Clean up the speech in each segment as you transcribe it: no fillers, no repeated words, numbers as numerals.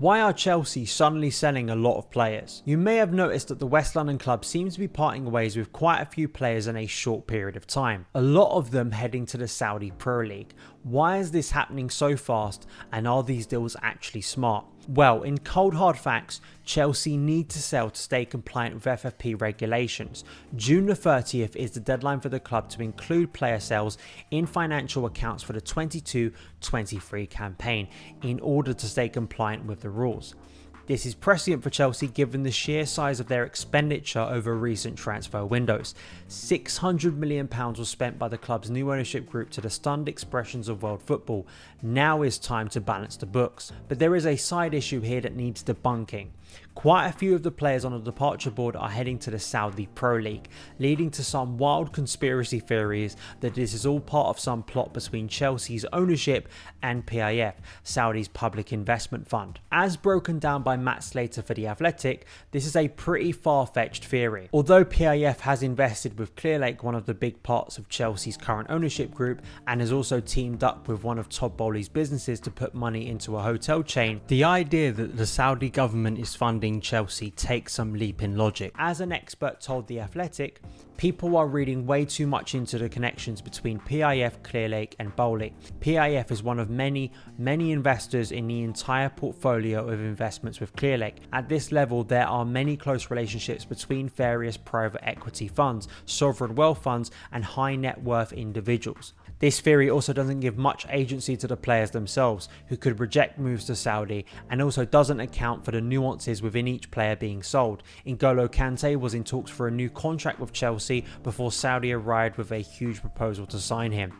Why are Chelsea suddenly selling a lot of players? You may have noticed that the West London club seems to be parting ways with quite a few players in a short period of time. A lot of them heading to the Saudi Pro League. Why is this happening so fast, and are these deals actually smart? Well, in cold hard facts, Chelsea need to sell to stay compliant with FFP regulations. June the 30th is the deadline for the club to include player sales in financial accounts for the 22-23 campaign in order to stay compliant with the rules. This is prescient for Chelsea given the sheer size of their expenditure over recent transfer windows. £600 million was spent by the club's new ownership group to the stunned expressions of world football. Now is time to balance the books. But there is a side issue here that needs debunking. Quite a few of the players on the departure board are heading to the Saudi Pro League, leading to some wild conspiracy theories that this is all part of some plot between Chelsea's ownership and PIF, Saudi's public investment fund. As broken down by Matt Slater for The Athletic, this is a pretty far-fetched theory. Although PIF has invested with Clearlake, one of the big parts of Chelsea's current ownership group, and has also teamed up with one of Todd Boehly's businesses to put money into a hotel chain, the idea that the Saudi government is funding Chelsea takes some leap in logic. As an expert told The Athletic, people are reading way too much into the connections between PIF, Clearlake and Boehly. PIF is one of many investors in the entire portfolio of investments with Clearlake. At this level, there are many close relationships between various private equity funds, sovereign wealth funds and high net worth individuals. This theory also doesn't give much agency to the players themselves, who could reject moves to Saudi, and also doesn't account for the nuances within each player being sold. N'Golo Kante was in talks for a new contract with Chelsea before Saudi arrived with a huge proposal to sign him.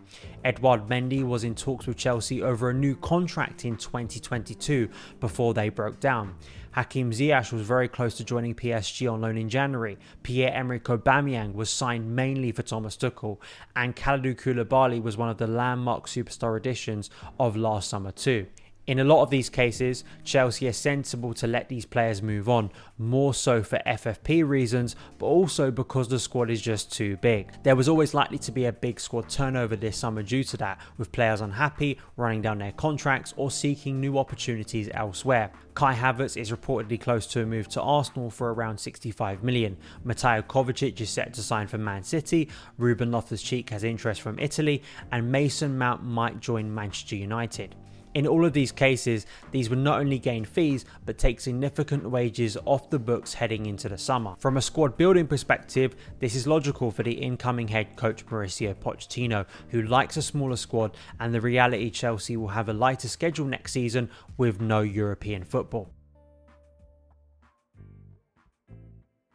Edouard Mendy was in talks with Chelsea over a new contract in 2022 before they broke down. Hakim Ziyech was very close to joining PSG on loan in January. Pierre-Emerick Aubameyang was signed mainly for Thomas Tuchel, and Kalidou Koulibaly was one of the landmark superstar additions of last summer too. In a lot of these cases, Chelsea are sensible to let these players move on, more so for FFP reasons, but also because the squad is just too big. There was always likely to be a big squad turnover this summer due to that, with players unhappy, running down their contracts or seeking new opportunities elsewhere. Kai Havertz is reportedly close to a move to Arsenal for around 65 million. Mateo Kovacic is set to sign for Man City, Ruben Loftus-Cheek has interest from Italy, and Mason Mount might join Manchester United. In all of these cases, these would not only gain fees, but take significant wages off the books heading into the summer. From a squad building perspective, this is logical for the incoming head coach Mauricio Pochettino, who likes a smaller squad, and the reality Chelsea will have a lighter schedule next season with no European football.